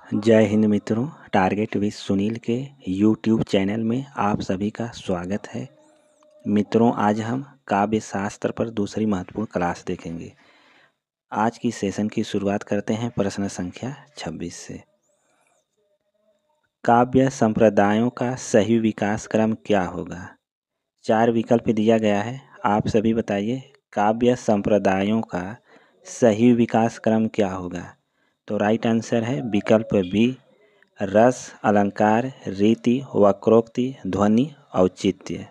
जय हिंद मित्रों, target with Sunil के यूट्यूब चैनल में आप सभी का स्वागत है। मित्रों, आज हम काव्य शास्त्र पर दूसरी महत्वपूर्ण क्लास देखेंगे। आज की सेशन की शुरुआत करते हैं प्रश्न संख्या 26 से। काव्य संप्रदायों का सही विकास क्रम क्या होगा? 4 विकल्प दिया गया है। आप सभी बताइए, काव्य संप्रदायों का सही विकास क्रम क्या होगा? तो राइट आंसर है विकल्प बी, रस, अलंकार, रीति, वक्रोक्ति, ध्वनि, औचित्य।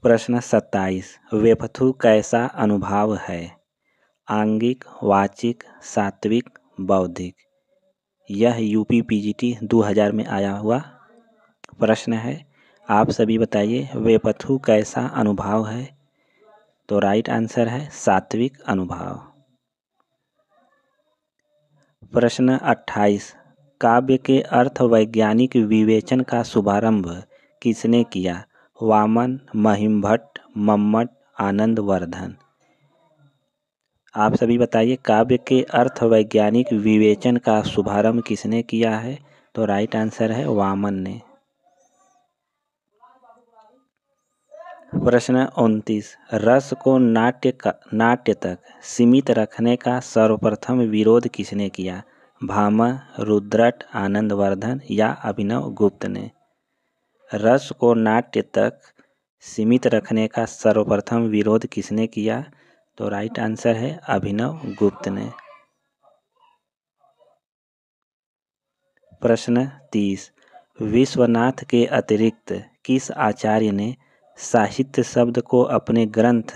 प्रश्न 27, वेपथु कैसा अनुभाव है? आंगिक, वाचिक, सात्विक, बौद्धिक। यह यूपी पीजीटी 2000 में आया हुआ प्रश्न है। आप सभी बताइए, वेपथु कैसा अनुभाव है? तो राइट आंसर है सात्विक अनुभाव। प्रश्न 28, काव्य के अर्थ वैज्ञानिक विवेचन का शुभारंभ किसने किया? वामन, महिमभट्ट, मम्मट, आनंदवर्धन। आप सभी बताइए, काव्य के अर्थ वैज्ञानिक विवेचन का शुभारंभ किसने किया है? तो राइट आंसर है वामन ने। प्रश्न 29, रस को नाट्य तक सीमित रखने का सर्वप्रथम विरोध किसने किया? भामह, रुद्रट, आनंदवर्धन या अभिनव गुप्त ने? रस को नाट्य तक सीमित रखने का सर्वप्रथम विरोध किसने किया? तो राइट आंसर है अभिनव गुप्त ने। प्रश्न 30, विश्वनाथ के अतिरिक्त किस आचार्य ने साहित्य शब्द को अपने ग्रंथ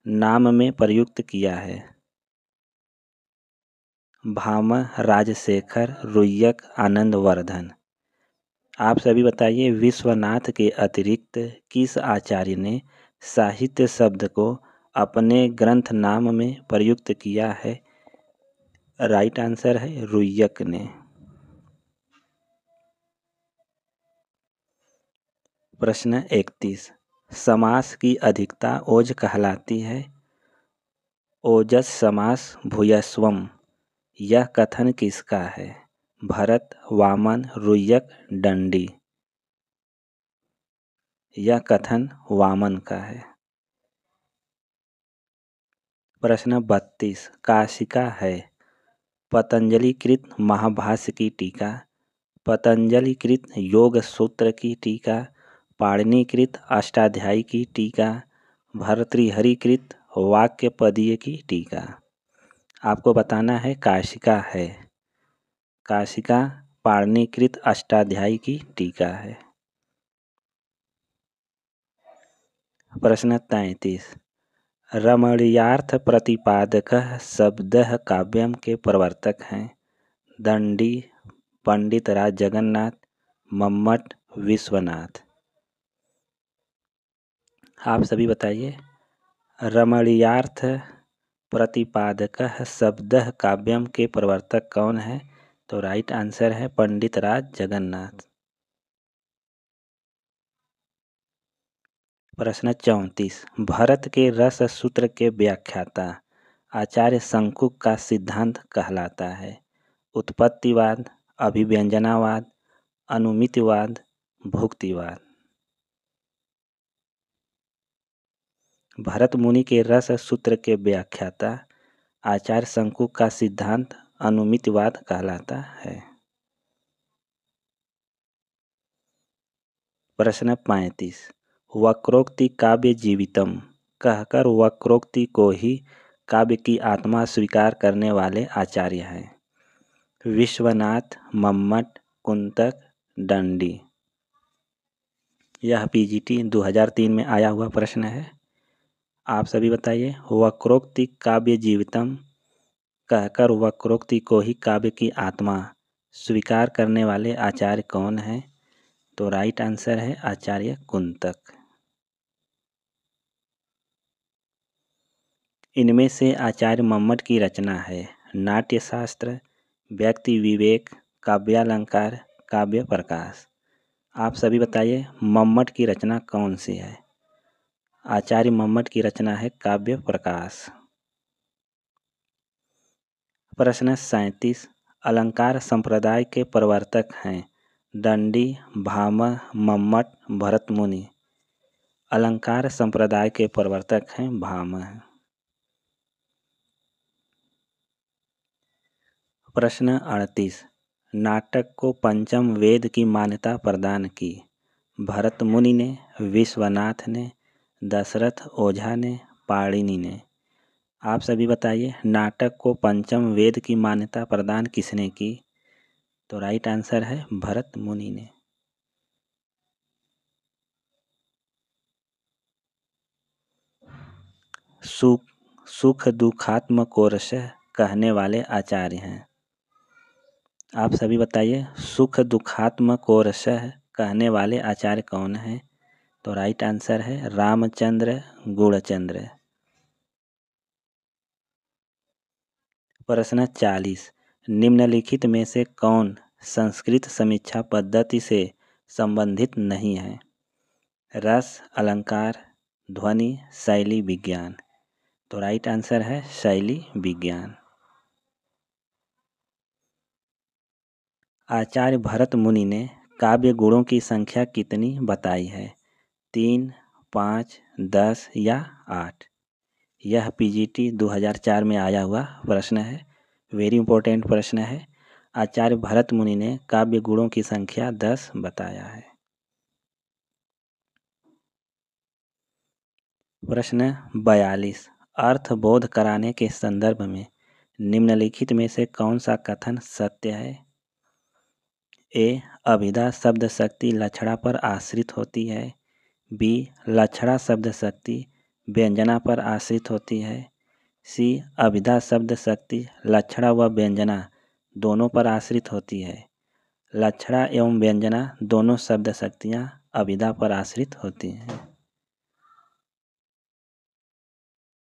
नाम में प्रयुक्त किया है? भामह, राजशेखर, रुय्यक, आनंदवर्धन। आप सभी बताइए, विश्वनाथ के अतिरिक्त किस आचार्य ने साहित्य शब्द को अपने ग्रंथ नाम में प्रयुक्त किया है? राइट आंसर है रुय्यक ने। प्रश्न 31, समास की अधिकता ओज कहलाती है? ओजस समास भूयस्वम। यह कथन किसका है? भरत, वामन, रुय्यक, दंडी। यह कथन वामन का है। प्रश्न 32, काशिका है पतंजलि कृत महाभाष्य की टीका, पतंजलि कृत योग सूत्र की टीका, पाणिनि कृत अष्टाध्यायी की टीका, भर्तृहरि कृत वाक्य पदीय की टीका। आपको बताना है काशिका है। काशिका पाणिनि कृत अष्टाध्यायी की टीका है। प्रश्न 33, रमणीयार्थ प्रतिपादकः शब्दः काव्यम के प्रवर्तक हैं? दंडी, पंडित राज जगन्नाथ, मम्मट, विश्वनाथ। आप सभी बताइए, रमणीयार्थ प्रतिपादकः शब्दः काव्यम के प्रवर्तक कौन है? तो राइट आंसर है पंडित राज जगन्नाथ। प्रश्न 34, भरत के रस सूत्र के व्याख्याता आचार्य शंकु का सिद्धांत कहलाता है? उत्पत्तिवाद, अभिव्यंजनावाद, अनुमितिवाद, भुक्तिवाद। भरत मुनि के रस सूत्र के व्याख्याता आचार्य शंकु का सिद्धांत अनुमितिवाद कहलाता है। प्रश्न 35, वक्रोक्ति काव्य जीवितम कहकर वक्रोक्ति को ही काव्य की आत्मा स्वीकार करने वाले आचार्य हैं? विश्वनाथ, मम्मट, कुंतक, दंडी। यह पीजीटी 2003 में आया हुआ प्रश्न है। आप सभी बताइए, वक्रोक्ति काव्य जीवितम कहकर वक्रोक्ति को ही काव्य की आत्मा स्वीकार करने वाले आचार्य कौन हैं? तो राइट आंसर है आचार्य कुंतक। इनमें से आचार्य मम्मट की रचना है नाट्य शास्त्र, व्यक्ति विवेक, काव्यालंकार, काव्य प्रकाश। आप सभी बताइए, मम्मट की रचना कौन सी है? आचार्य मम्मट की रचना है काव्य प्रकाश। प्रश्न 37। अलंकार संप्रदाय के प्रवर्तक हैं दंडी, भामह, मम्मट, भरतमुनि। अलंकार संप्रदाय के प्रवर्तक हैं भामह। प्रश्न 38। नाटक को पंचम वेद की मान्यता प्रदान की भरत मुनि ने, विश्वनाथ ने, दशरथ ओझा ने, पाणिनि ने। आप सभी बताइए नाटक को पंचम वेद की मान्यता प्रदान किसने की? तो राइट आंसर है भरत मुनि ने। सुख दुखात्मकोरसः कहने वाले आचार्य हैं। आप सभी बताइए सुख दुखात्मकोरसः कहने वाले आचार्य कौन हैं? तो राइट आंसर है रामचंद्र गुणचंद्र। प्रश्न 40। निम्नलिखित में से कौन संस्कृत समीक्षा पद्धति से संबंधित नहीं है? रस, अलंकार, ध्वनि, शैली, विज्ञान। तो राइट आंसर है शैली विज्ञान। आचार्य भरत मुनि ने काव्य गुणों की संख्या कितनी बताई है? 3, 5, 10 या 8। यह पीजीटी 2004 में आया हुआ प्रश्न है, वेरी इंपॉर्टेंट प्रश्न है। आचार्य भरत मुनि ने काव्य गुणों की संख्या 10 बताया है। प्रश्न 42। अर्थबोध कराने के संदर्भ में निम्नलिखित में से कौन सा कथन सत्य है? ए, अभिधा शब्द शक्ति लक्षणा पर आश्रित होती है। बी, लक्षणा शब्द शक्ति व्यंजना पर आश्रित होती है। सी, अभिधा शब्द शक्ति लक्षणा व व्यंजना दोनों पर आश्रित होती है। लक्षणा एवं व्यंजना दोनों शब्द शक्तियाँ अभिधा पर आश्रित होती हैं।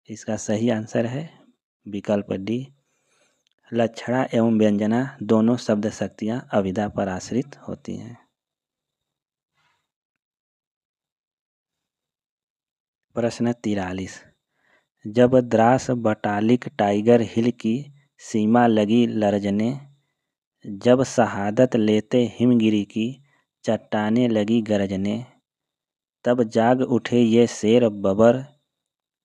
इसका सही आंसर है विकल्प डी, लक्षणा एवं व्यंजना दोनों शब्द शक्तियाँ अभिधा पर आश्रित होती हैं। प्रश्न 43। जब द्रास बटालिक टाइगर हिल की सीमा लगी लरजने, जब शहादत लेते हिमगिरी की चट्टानें लगी गरजने, तब जाग उठे ये शेर बबर,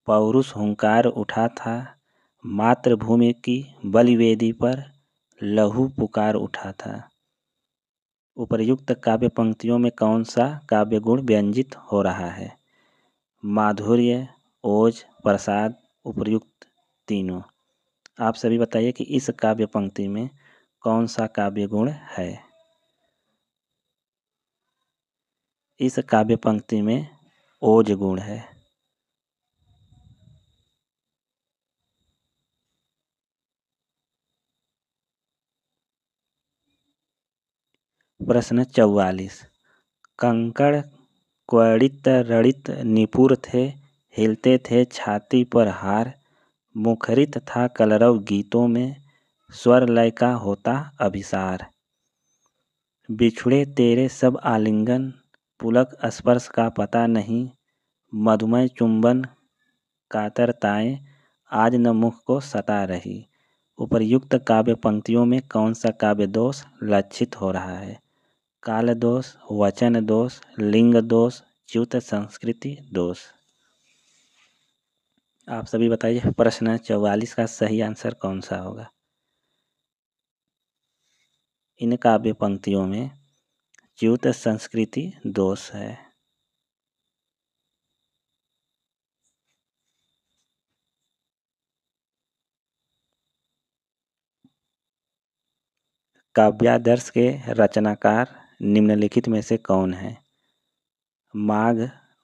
पौरुष हुंकार उठा था, मातृभूमि की बलिवेदी पर लहू पुकार उठा था। उपर्युक्त काव्य पंक्तियों में कौन सा काव्य गुण व्यंजित हो रहा है? माधुर्य, ओज, प्रसाद, उपर्युक्त तीनों। आप सभी बताइए कि इस काव्य पंक्ति में कौन सा काव्य गुण है? इस काव्य पंक्ति में ओज गुण है। प्रश्न 44। कंकड़ क्वड़ित रड़ित निपुर थे, हिलते थे छाती पर हार, मुखरित था कलरव गीतों में, स्वर लय का होता अभिसार। बिछुड़े तेरे सब आलिंगन, पुलक स्पर्श का पता नहीं, मधुमय चुंबन कातरताएं आज न मुख को सता रही। उपर्युक्त काव्य पंक्तियों में कौन सा काव्य दोष लक्षित हो रहा है? काल दोष, वचन दोष, लिंग दोष, च्युत संस्कृति दोष। आप सभी बताइए प्रश्न 44 का सही आंसर कौन सा होगा? इन काव्य पंक्तियों में च्युत संस्कृति दोष है। काव्यादर्श के रचनाकार निम्नलिखित में से कौन है? माघ,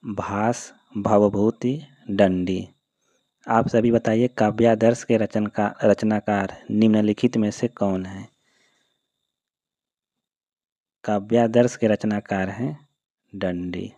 भास, भवभूति, दंडी। आप सभी बताइए काव्यादर्श के रचनाकार निम्नलिखित में से कौन है? काव्यादर्श के रचनाकार हैं दंडी।